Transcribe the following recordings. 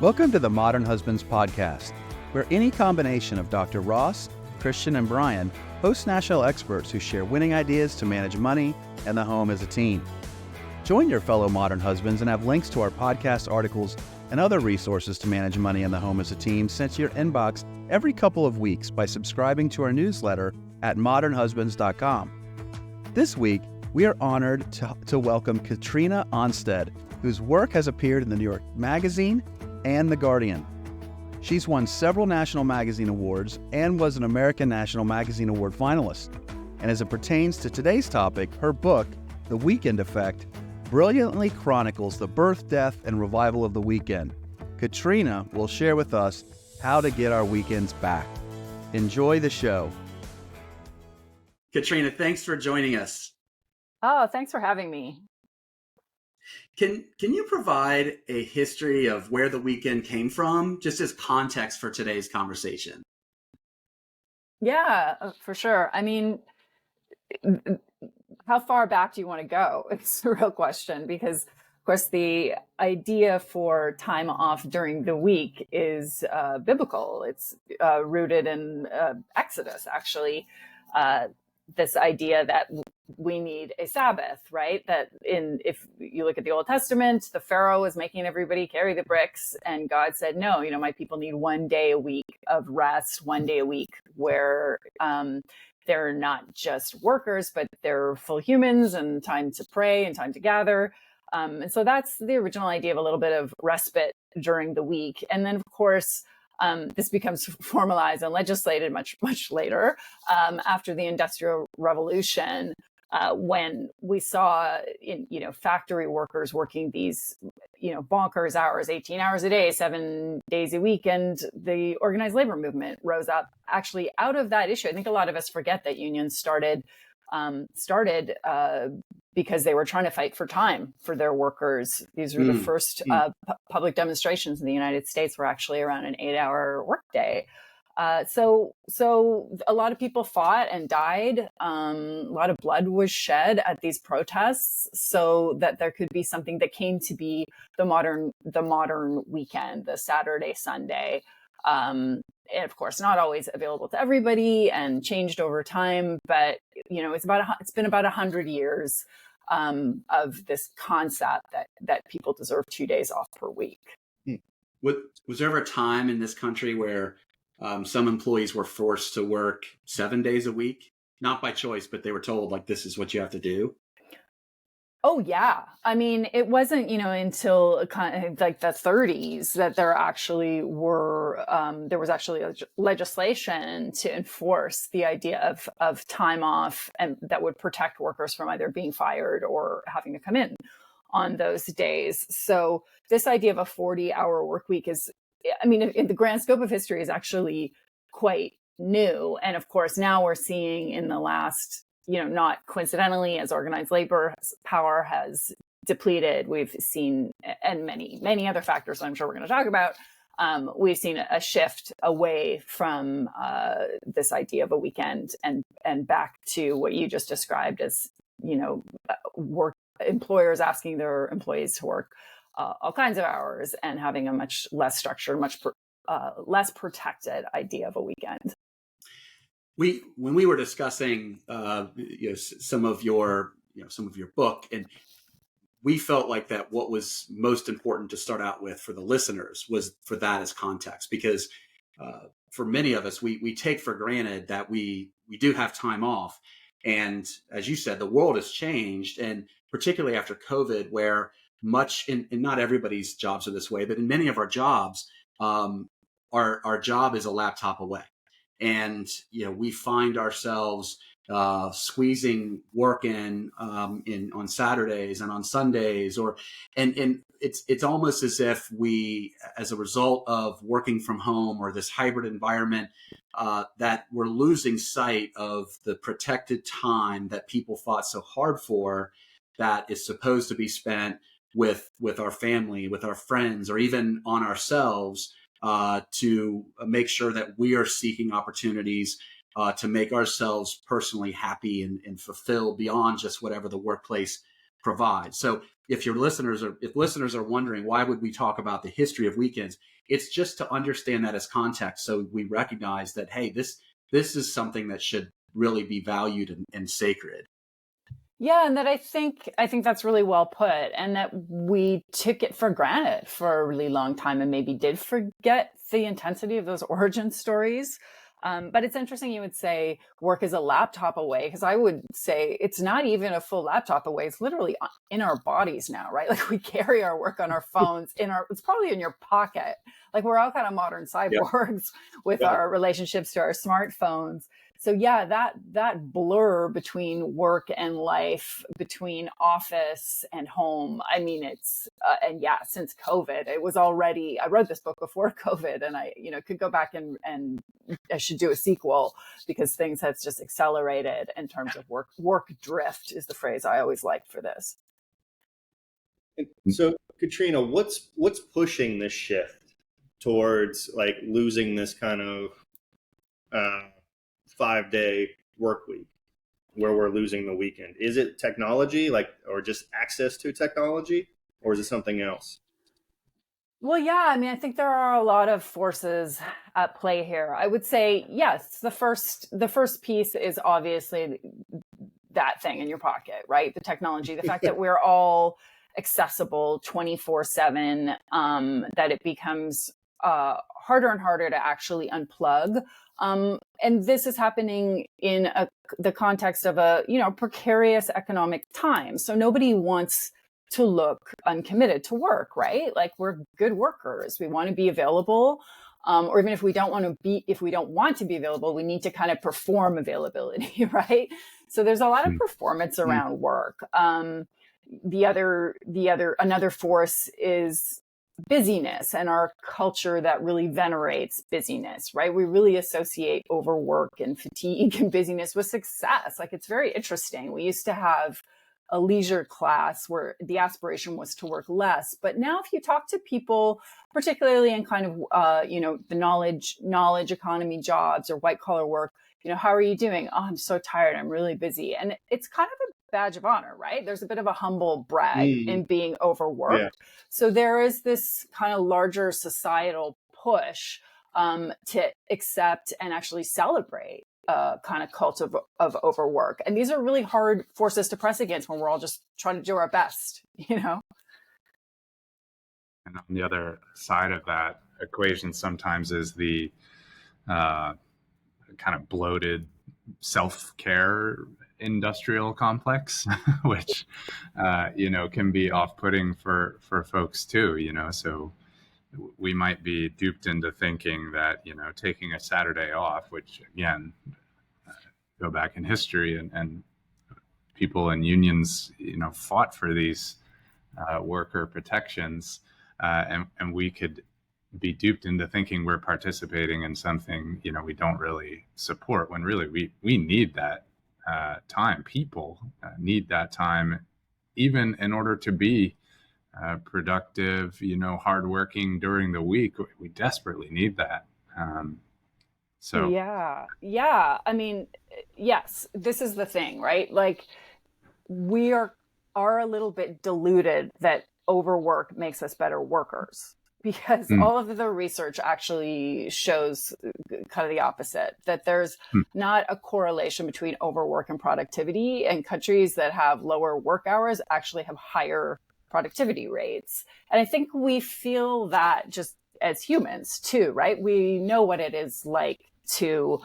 Welcome to the Modern Husbands Podcast, where any combination of Dr. Ross, Christian, and Brian host national experts who share winning ideas to manage money and the home as a team. Join your fellow modern husbands and have links to our podcast articles and other resources to manage money and the home as a team sent to your inbox every couple of weeks by subscribing to our newsletter at modernhusbands.com. This week, we are honored to welcome Katrina Onstad, whose work has appeared in the New York Magazine and The Guardian. She's won several national magazine awards and was an American National Magazine Award finalist. And as it pertains to today's topic, her book, The Weekend Effect, brilliantly chronicles the birth, death, and revival of the weekend. Katrina will share with us how to get our weekends back. Enjoy the show. Katrina, thanks for joining us. Oh, thanks for having me. Can you provide a history of where the weekend came from, just as context for today's conversation? Yeah, for sure. I mean, how far back do you want to go? It's a real question because, of course, the idea for time off during the week is biblical. It's rooted in Exodus, actually. This idea that we need a Sabbath, right? If you look at the Old Testament, the Pharaoh was making everybody carry the bricks, and God said, no, my people need one day a week of rest, one day a week where they're not just workers, but they're full humans and time to pray and time to gather. And so that's the original idea of a little bit of respite during the week. And then, of course, this becomes formalized and legislated much, much later after the Industrial Revolution, when we saw factory workers working these bonkers hours, 18 hours a day, 7 days a week, and the organized labor movement rose up actually out of that issue. I think a lot of us forget that unions started because they were trying to fight for time for their workers. These were the first public demonstrations in the United States were actually around an 8-hour workday. So a lot of people fought and died. A lot of blood was shed at these protests so that there could be something that came to be the modern weekend, the Saturday, Sunday. And of course, not always available to everybody and changed over time, but it's been about 100 years of this concept that people deserve 2 days off per week. Was there ever a time in this country where some employees were forced to work 7 days a week, not by choice, but they were told, like, this is what you have to do? Oh, yeah. I mean, it wasn't, until kind of like the 30s that there was actually legislation to enforce the idea of time off and that would protect workers from either being fired or having to come in on those days. So this idea of a 40-hour work week is, in the grand scope of history, is actually quite new. And of course, now we're seeing in the last, not coincidentally, as organized labor power has depleted, we've seen, and many other factors I'm sure we're going to talk about, we've seen a shift away from this idea of a weekend and back to what you just described as, work employers asking their employees to work all kinds of hours and having a much less structured, much less protected idea of a weekend. When we were discussing some of your book, and we felt like that what was most important to start out with for the listeners was for that as context, because for many of us, we take for granted that we do have time off. And as you said, the world has changed, and particularly after COVID, where much, and not everybody's jobs are this way, but in many of our jobs, our job is a laptop away. And, we find ourselves squeezing work in on Saturdays and on Sundays, and it's almost as if we, as a result of working from home or this hybrid environment, that we're losing sight of the protected time that people fought so hard for, that is supposed to be spent with our family, with our friends, or even on ourselves, to make sure that we are seeking opportunities to make ourselves personally happy and fulfilled beyond just whatever the workplace provides. So if listeners are wondering why would we talk about the history of weekends, it's just to understand that as context, so we recognize that, hey, this is something that should really be valued and sacred. Yeah, and that I think that's really well put, and that we took it for granted for a really long time, and maybe did forget the intensity of those origin stories. But it's interesting you would say work is a laptop away, because I would say it's not even a full laptop away. It's literally in our bodies now, right? Like we carry our work on our phones, it's probably in your pocket. Like we're all kind of modern cyborgs with our relationships to our smartphones. So yeah, that blur between work and life, between office and home. I mean, it's and yeah, since COVID, it was already. I wrote this book before COVID, and I could go back and I should do a sequel, because things have just accelerated in terms of work drift is the phrase I always liked for this. So Katrina, what's pushing this shift towards like losing this kind of 5-day work week where we're losing the weekend? Is it technology, or just access to technology, or is it something else? Well, yeah, I mean, I think there are a lot of forces at play here. I would say, yes, the first piece is obviously that thing in your pocket, right? The technology, the fact that we're all accessible 24/7, that it becomes harder and harder to actually unplug. And this is happening in the context of a precarious economic time. So nobody wants to look uncommitted to work, right? Like we're good workers. We want to be available. Or even if we don't want to be available, we need to kind of perform availability, right? So there's a lot of performance around work. Another force is busyness, and our culture that really venerates busyness, right? We really associate overwork and fatigue and busyness with success. Like it's very interesting. We used to have a leisure class where the aspiration was to work less. But now if you talk to people, particularly in kind of, the knowledge economy jobs or white collar work, how are you doing? Oh, I'm so tired. I'm really busy. And it's kind of a badge of honor, right? There's a bit of a humble brag in being overworked. Yeah. So there is this kind of larger societal push to accept and actually celebrate kind of cult of overwork. And these are really hard forces to press against when we're all just trying to do our best, And on the other side of that equation sometimes is the kind of bloated self-care industrial complex, which, can be off-putting for folks too, so we might be duped into thinking that, taking a Saturday off, which again, go back in history and people and unions, fought for these worker protections, and we could be duped into thinking we're participating in something, we don't really support, when really we need that time. People need that time, even in order to be productive, hardworking during the week. We desperately need that. So yeah. I mean, yes, this is the thing, right? Like we are a little bit deluded that overwork makes us better workers, because all of the research actually shows kind of the opposite, that there's not a correlation between overwork and productivity, and countries that have lower work hours actually have higher productivity rates. And I think we feel that just as humans too, right? We know what it is like to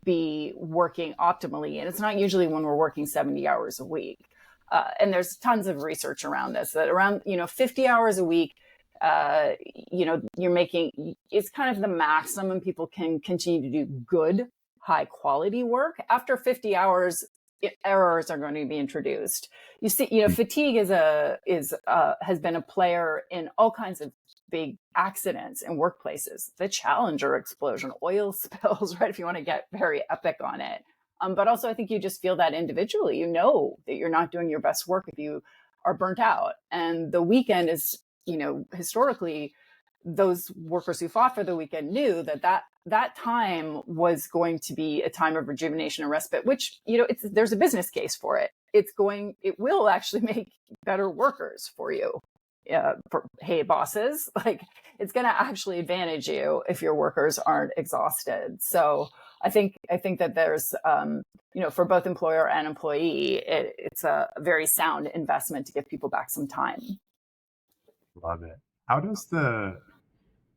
be working optimally. And it's not usually when we're working 70 hours a week. And there's tons of research around this, that around, 50 hours a week, you're making, it's kind of the maximum people can continue to do good, high quality work. After 50 hours, errors are going to be introduced. You see, fatigue has been a player in all kinds of big accidents in workplaces. The Challenger explosion, oil spills, right? If you want to get very epic on it. But also, I think you just feel that individually, that you're not doing your best work if you are burnt out. And the weekend is, historically, those workers who fought for the weekend knew that time was going to be a time of rejuvenation and respite, which, there's a business case for it. it will actually make better workers for you. Hey, bosses, like it's going to actually advantage you if your workers aren't exhausted. So I think that there's, for both employer and employee, it's a very sound investment to give people back some time. Love it. How does the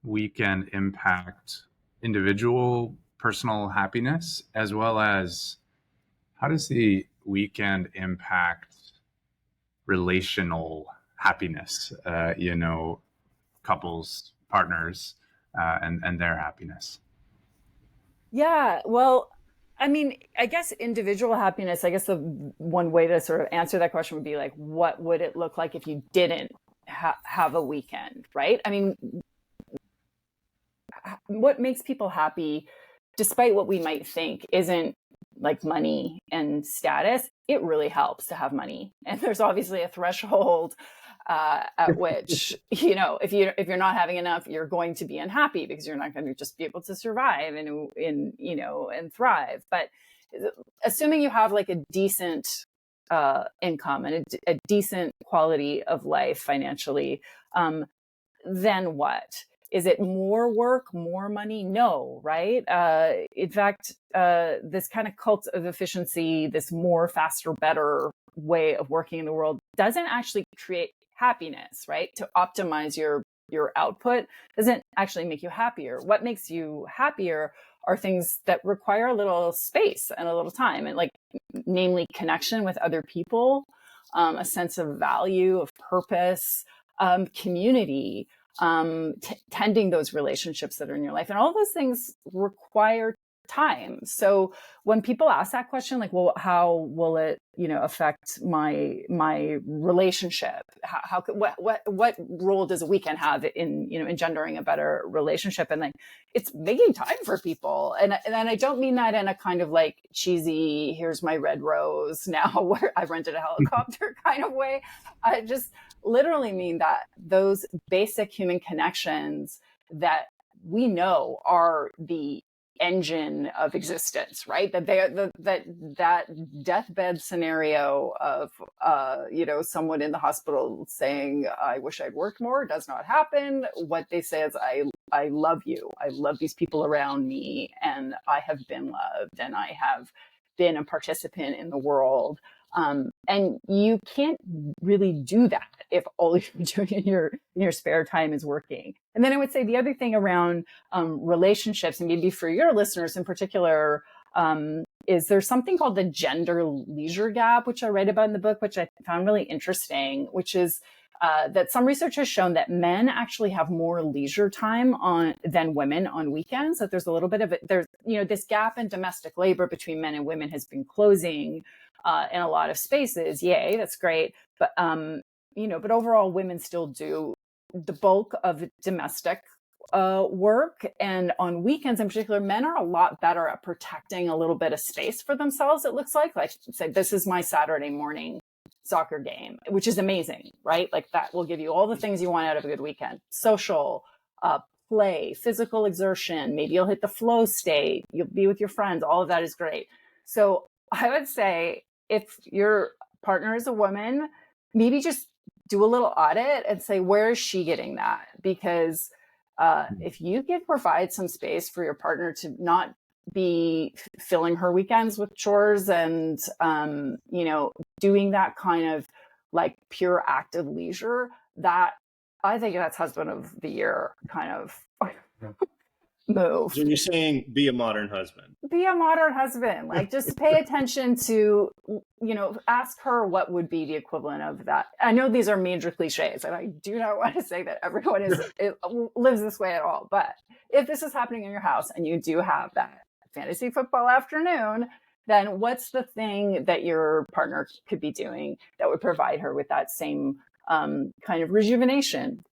weekend impact individual personal happiness, as well as how does the weekend impact relational happiness, couples, partners, and their happiness? Yeah, well, I mean, I guess individual happiness, I guess the one way to sort of answer that question would be like, what would it look like if you didn't have a weekend, right? I mean, what makes people happy, despite what we might think, isn't like money and status. It really helps to have money. And there's obviously a threshold at which, if you're not having enough, you're going to be unhappy because you're not going to just be able to survive and thrive. But assuming you have like a decent income and a decent quality of life financially, then what? Is it more work, more money? No, right? In fact, this kind of cult of efficiency, this more, faster, better way of working in the world doesn't actually create happiness, right? To optimize your output doesn't actually make you happier. What makes you happier are things that require a little space and a little time, and like, namely connection with other people, a sense of value, of purpose, community, tending those relationships that are in your life. And all those things require time. So when people ask that question, like, well, how will it, affect my relationship? How could, what role does a weekend have in, engendering a better relationship? And like, it's making time for people. And I don't mean that in a kind of like cheesy, here's my red rose now where I rented a helicopter kind of way. I just literally mean that those basic human connections that we know are the engine of existence, right? That that deathbed scenario of someone in the hospital saying, I wish I'd worked more, does not happen. What they say is, I love you. I love these people around me, and I have been loved, and I have been a participant in the world. And you can't really do that if all you're doing in your spare time is working. And then I would say the other thing around relationships, and maybe for your listeners in particular, is there's something called the gender leisure gap, which I write about in the book, which I found really interesting, which is that some research has shown that men actually have more leisure time than women on weekends. That there's a little bit of it. There's, this gap in domestic labor between men and women has been closing in a lot of spaces. Yay, that's great. But, but overall, women still do the bulk of domestic work. And on weekends in particular, men are a lot better at protecting a little bit of space for themselves, it looks like say, this is my Saturday morning soccer game, which is amazing, right? Like that will give you all the things you want out of a good weekend. Social, play, physical exertion, maybe you'll hit the flow state, you'll be with your friends, all of that is great. So I would say if your partner is a woman, maybe just do a little audit and say, where is she getting that? Because if you can provide some space for your partner to not be filling her weekends with chores and, doing that kind of like pure active leisure, that I think that's husband of the year kind of move. So you're saying be a modern husband. Be a modern husband. Like just pay attention to, ask her what would be the equivalent of that. I know these are major cliches, and I do not want to say that everyone lives this way at all. But if this is happening in your house and you do have that fantasy football afternoon, then what's the thing that your partner could be doing that would provide her with that same kind of rejuvenation?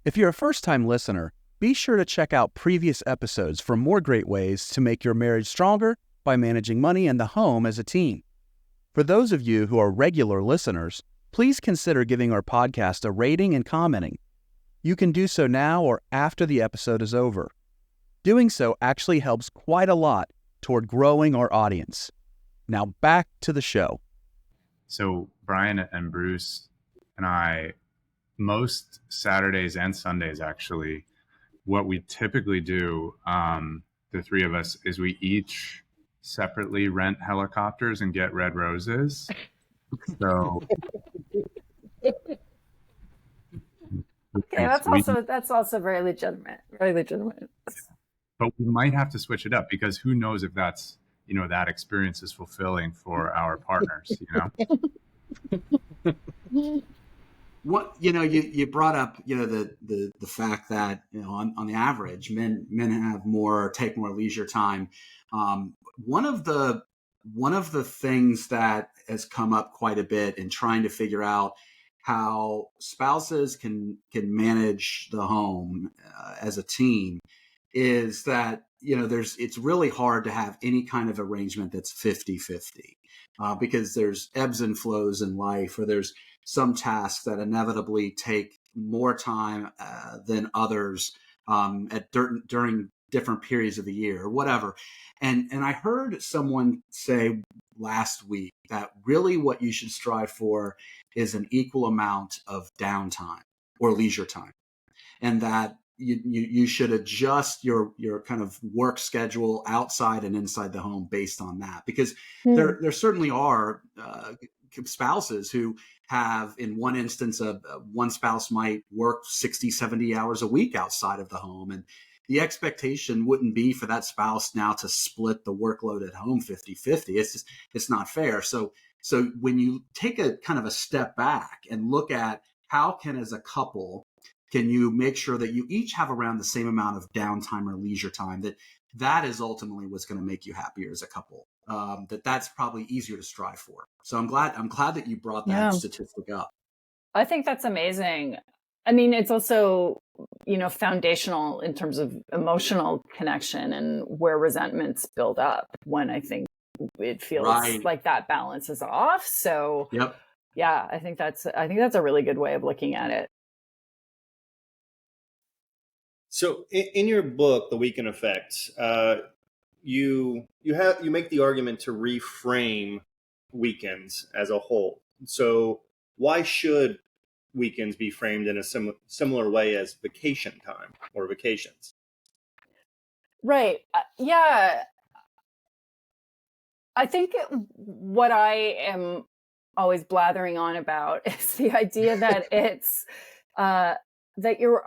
If you're a first-time listener, be sure to check out previous episodes for more great ways to make your marriage stronger by managing money and the home as a team. For those of you who are regular listeners, please consider giving our podcast a rating and commenting. You can do so now or after the episode is over. Doing so actually helps quite a lot toward growing our audience. Now back to the show. So Brian and Bruce and I, most Saturdays and Sundays, actually, what we typically do, the three of us, is we each separately rent helicopters and get red roses. So Okay, that's also very legitimate. Very legitimate. But we might have to switch it up, because who knows if that's, that experience is fulfilling for our partners, What you brought up the fact that on the average men take more leisure time. One of the things that has come up quite a bit in trying to figure out how spouses can manage the home as a team is that it's really hard to have any kind of arrangement that's 50-50 because there's ebbs and flows in life, or there's some tasks that inevitably take more time than others during different periods of the year or whatever. And I heard someone say last week that really what you should strive for is an equal amount of downtime or leisure time, and that you should adjust your kind of work schedule outside and inside the home based on that, because there certainly are spouses who have, in one instance, one spouse might work 60-70 hours a week outside of the home, and the expectation wouldn't be for that spouse now to split the workload at home 50-50. It's not fair. So when you take a kind of a step back and look at how as a couple can you make sure that you each have around the same amount of downtime or leisure time, that is ultimately what's going to make you happier as a couple. That's probably easier to strive for. So I'm glad that you brought that statistic up. I think that's amazing. I mean, it's also, foundational in terms of emotional connection and where resentments build up when I think it feels like that balance is off. So yeah, I think that's a really good way of looking at it. So in your book, The Weekend Effect, you make the argument to reframe weekends as a whole. So why should weekends be framed in a similar way as vacation time or vacations? Right. Yeah. I think what I am always blathering on about is the idea that it's that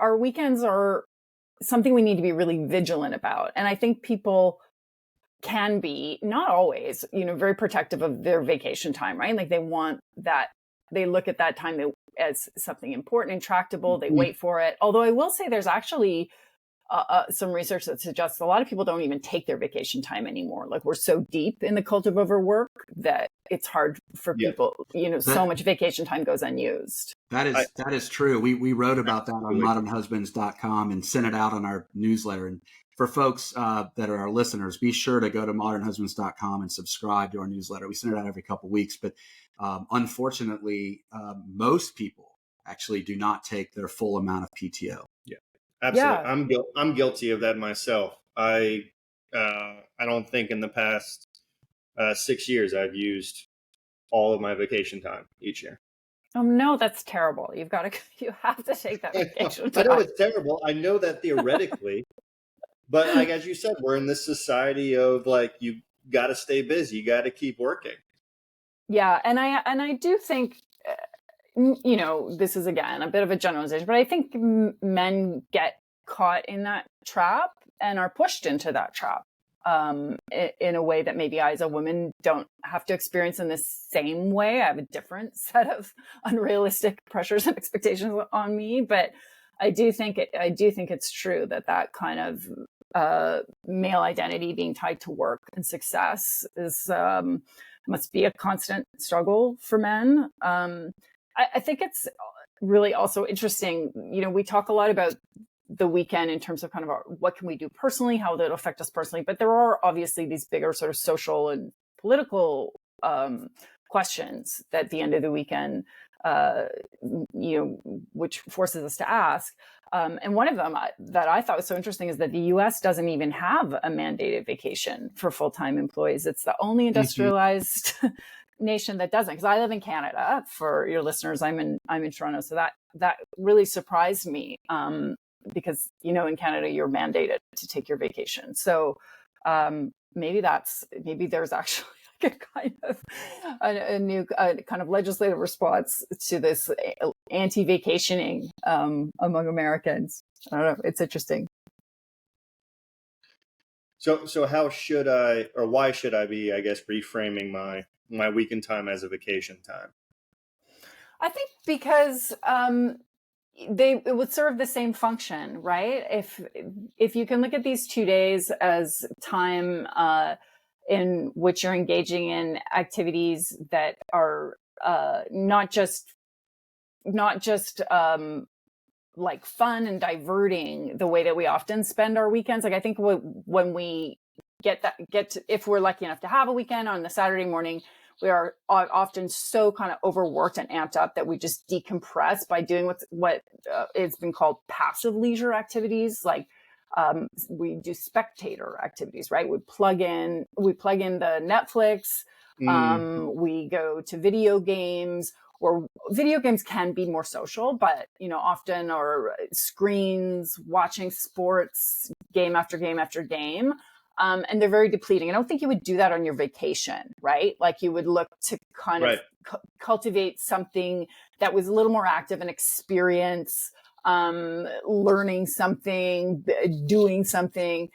our weekends are something we need to be really vigilant about. And I think people can be, not always, very protective of their vacation time, right? Like they want that, they look at that time as something important and tractable. They wait for it. Although I will say there's actually some research that suggests a lot of people don't even take their vacation time anymore. Like we're so deep in the cult of overwork that it's hard for people, so much vacation time goes unused. That is true. We wrote about that on modernhusbands.com and sent it out on our newsletter. And for folks that are our listeners, be sure to go to modernhusbands.com and subscribe to our newsletter. We send it out every couple of weeks, but unfortunately, most people actually do not take their full amount of PTO. Yeah, absolutely. Yeah. I'm guilty of that myself. I don't think in the past 6 years I've used all of my vacation time each year. Oh no, that's terrible. You have to take that vacation time. I know it's terrible. I know that theoretically, but like as you said, we're in this society of like you got to stay busy, you got to keep working. Yeah, and I do think this is again a bit of a generalization, but I think men get caught in that trap and are pushed into that trap in a way that maybe I, as a woman, don't have to experience in the same way. I have a different set of unrealistic pressures and expectations on me, but I do think it's true that kind of male identity being tied to work and success is must be a constant struggle for men. I think it's really also interesting. We talk a lot about the weekend in terms of kind of what can we do personally, how that affect us personally, but there are obviously these bigger sort of social and political questions that at the end of the weekend, which forces us to ask. And one of them that I thought was so interesting is that the US doesn't even have a mandated vacation for full-time employees. It's the only industrialized nation that doesn't. Because I live in Canada. For your listeners, I'm in Toronto, so that really surprised me. Because in Canada you're mandated to take your vacation. So maybe there's actually like a kind of a new kind of legislative response to this anti-vacationing among Americans. I don't know. It's interesting. So how should I, or why should I be, I guess, reframing my weekend time as a vacation time? I think because it would serve the same function, right? If you can look at these 2 days as time in which you're engaging in activities that are not just like fun and diverting the way that we often spend our weekends. Like I think when we if we're lucky enough to have a weekend on the Saturday morning, we are often so kind of overworked and amped up that we just decompress by doing what it's been called passive leisure activities. Like we do spectator activities, right? We plug in the Netflix. We go to video games, or video games can be more social, but often are screens, watching sports, game after game after game. And they're very depleting. I don't think you would do that on your vacation, right? Like you would look to kind of cultivate something that was a little more active, and experience, learning something, doing something.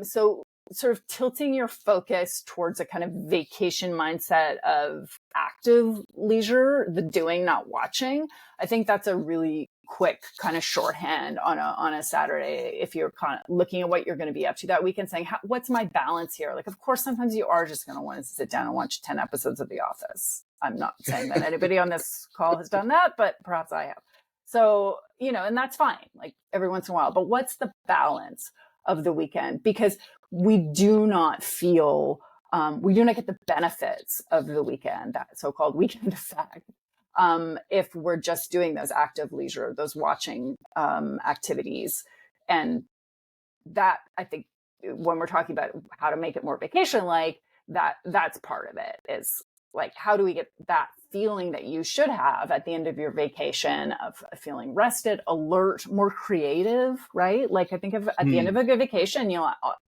So sort of tilting your focus towards a kind of vacation mindset of active leisure, the doing, not watching. I think that's a really quick kind of shorthand on a Saturday, if you're kind of looking at what you're going to be up to that weekend, saying, what's my balance here? Like, of course, sometimes you are just going to want to sit down and watch 10 episodes of The Office. I'm not saying that anybody on this call has done that, but perhaps I have. So, and that's fine, like every once in a while. But what's the balance of the weekend? Because we do not get the benefits of the weekend, that so-called weekend effect, if we're just doing those active leisure, those watching activities. And that, I think, when we're talking about how to make it more vacation-like, that's part of it, is like, how do we get that feeling that you should have at the end of your vacation, of feeling rested, alert, more creative, right? Like I think at the end of a good vacation,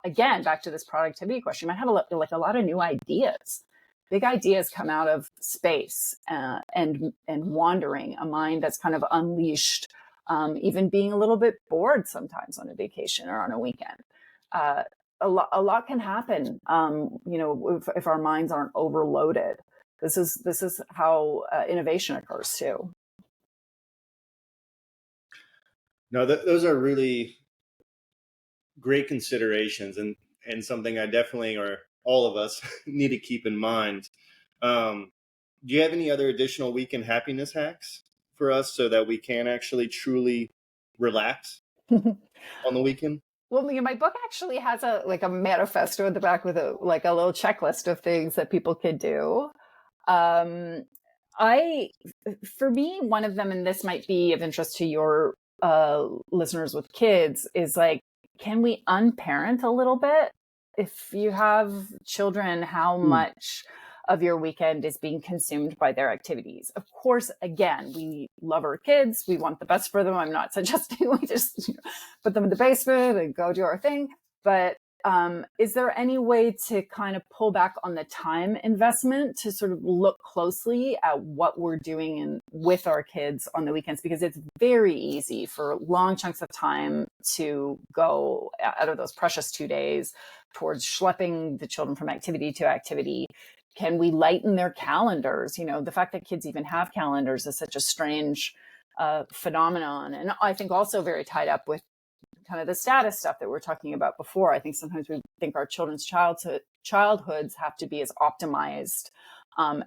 again, back to this productivity question, you might have a lot of new ideas. Big ideas come out of space and wandering, a mind that's kind of unleashed, even being a little bit bored sometimes on a vacation or on a weekend. A lot can happen, if our minds aren't overloaded. This is how innovation occurs too. No, those are really great considerations, and something I definitely, or all of us, need to keep in mind. Do you have any other additional weekend happiness hacks for us so that we can actually truly relax on the weekend? Well, my book actually has a manifesto at the back with a little checklist of things that people could do. For me, one of them, and this might be of interest to your listeners with kids, is like, can we unparent a little bit? If you have children, how much of your weekend is being consumed by their activities? Of course, again, we love our kids. We want the best for them. I'm not suggesting we just put them in the basement and go do our thing. But is there any way to kind of pull back on the time investment to sort of look closely at what we're doing with our kids on the weekends? Because it's very easy for long chunks of time to go out of those precious 2 days towards schlepping the children from activity to activity. Can we lighten their calendars? The fact that kids even have calendars is such a strange phenomenon. And I think also very tied up with kind of the status stuff that we're talking about before. I think sometimes we think our children's childhoods have to be as optimized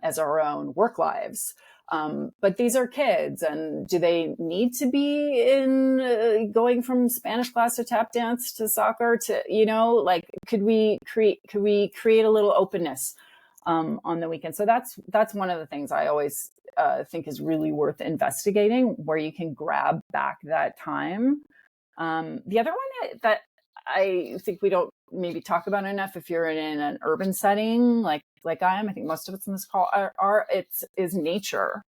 as our own work lives. But these are kids, and do they need to be in going from Spanish class to tap dance to soccer to, could we create a little openness on the weekend? So that's one of the things I always think is really worth investigating, where you can grab back that time The other one that I think we don't maybe talk about enough, if you're in an urban setting like I am, I think most of us in this call is nature.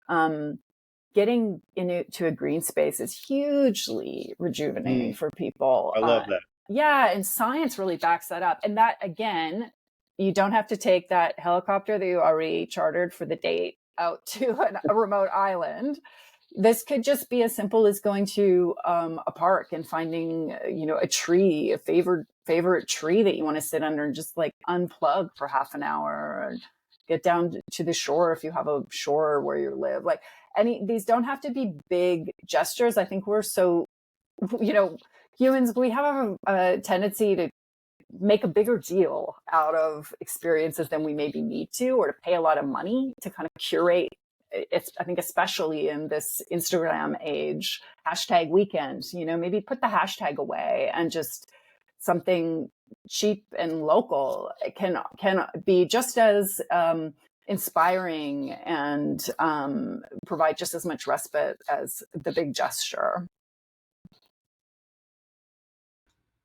Getting into a green space is hugely rejuvenating for people. I love that. Yeah, and science really backs that up. And that, again, you don't have to take that helicopter that you already chartered for the date out to a remote island. This could just be as simple as going to a park and finding, a tree, a favorite tree that you want to sit under and just like unplug for half an hour, and get down to the shore if you have a shore where you live. Like these don't have to be big gestures. I think we're so, humans, we have a tendency to make a bigger deal out of experiences than we maybe need to, or to pay a lot of money to kind of curate. I think especially in this Instagram age, #weekend, maybe put the hashtag away, and just something cheap and local can be just as inspiring and provide just as much respite as the big gesture.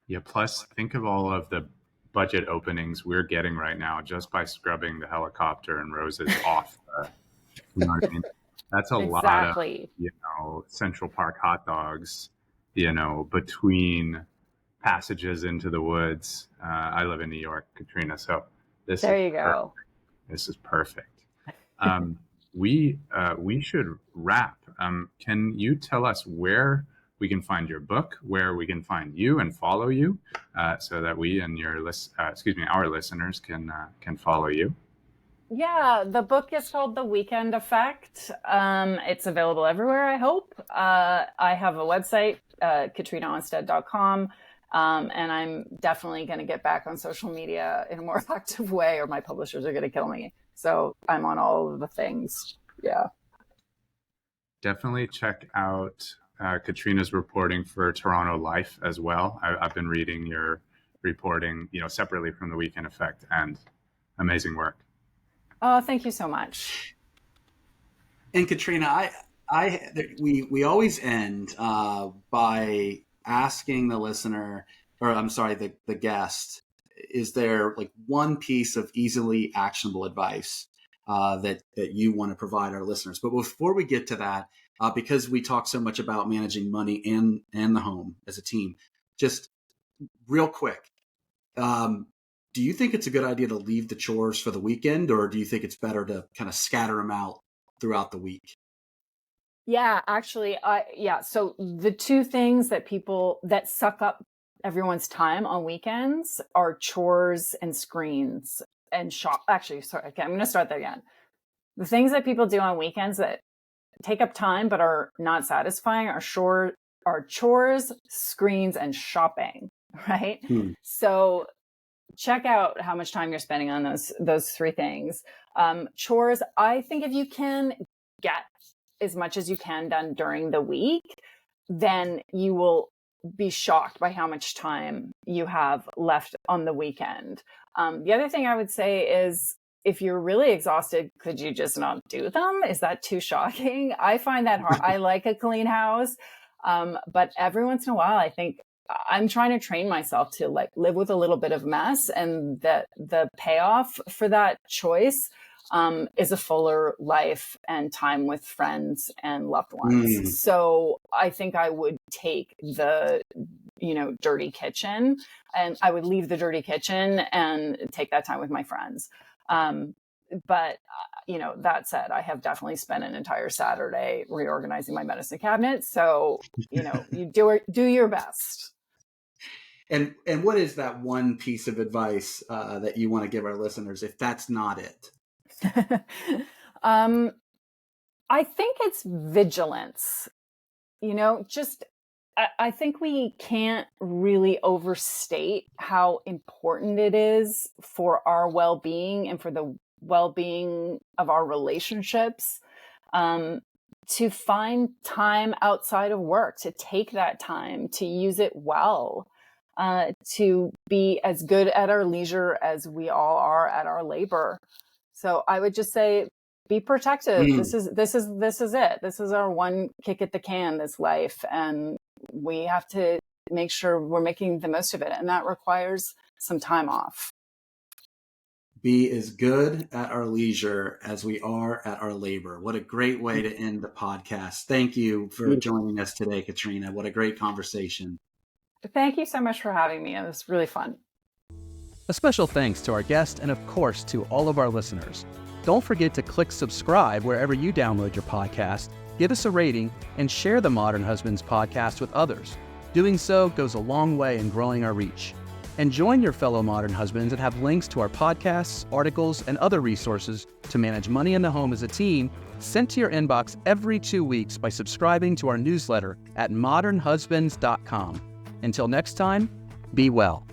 Yeah, plus think of all of the budget openings we're getting right now just by scrubbing the helicopter and roses off. You know what I mean? That's a Exactly. lot of, Central Park hot dogs, between passages into the woods. I live in New York, Katrina, so There you go. This is perfect. We should wrap. Can you tell us where we can find your book, where we can find you and follow you, so that we and our listeners can follow you? Yeah, the book is called The Weekend Effect. It's available everywhere, I hope. I have a website, katrinaonstad.com. And I'm definitely going to get back on social media in a more active way, or my publishers are going to kill me. So I'm on all of the things. Yeah. Definitely check out Katrina's reporting for Toronto Life as well. I've been reading your reporting, separately from The Weekend Effect, and amazing work. Oh, thank you so much. And Katrina, we always end by asking the listener, or I'm sorry, the guest, is there like one piece of easily actionable advice that you want to provide our listeners? But before we get to that, because we talk so much about managing money and the home as a team, just real quick, do you think it's a good idea to leave the chores for the weekend, or do you think it's better to kind of scatter them out throughout the week? Yeah, actually, so the two things that suck up everyone's time on weekends are chores and screens and shop. Actually, sorry, okay, I'm going to start that again. The things that people do on weekends that take up time but are not satisfying are chores, screens, and shopping, right? So check out how much time you're spending on those three things. Chores, I think if you can get as much as you can done during the week, then you will be shocked by how much time you have left on the weekend. The other thing I would say is, if you're really exhausted, could you just not do them? Is that too shocking? I find that hard. I like a clean house, but every once in a while, I think I'm trying to train myself to like live with a little bit of mess, and that the payoff for that choice is a fuller life and time with friends and loved ones. So I think I would take the, dirty kitchen, and I would leave the dirty kitchen and take that time with my friends. But that said, I have definitely spent an entire Saturday reorganizing my medicine cabinet. So, you do your best. And what is that one piece of advice that you want to give our listeners if that's not it? I think it's vigilance. I think we can't really overstate how important it is for our well-being and for the well-being of our relationships, to find time outside of work, to take that time, to use it well, to be as good at our leisure as we all are at our labor. So I would just say, be protective. This is it. This is our one kick at the can, this life. And we have to make sure we're making the most of it. And that requires some time off. Be as good at our leisure as we are at our labor. What a great way to end the podcast. Thank you for joining us today, Katrina. What a great conversation. Thank you so much for having me. It was really fun. A special thanks to our guest and, of course, to all of our listeners. Don't forget to click subscribe wherever you download your podcast, give us a rating, and share the Modern Husbands podcast with others. Doing so goes a long way in growing our reach. And join your fellow modern husbands and have links to our podcasts, articles, and other resources to manage money in the home as a team sent to your inbox every 2 weeks by subscribing to our newsletter at modernhusbands.com. Until next time, be well.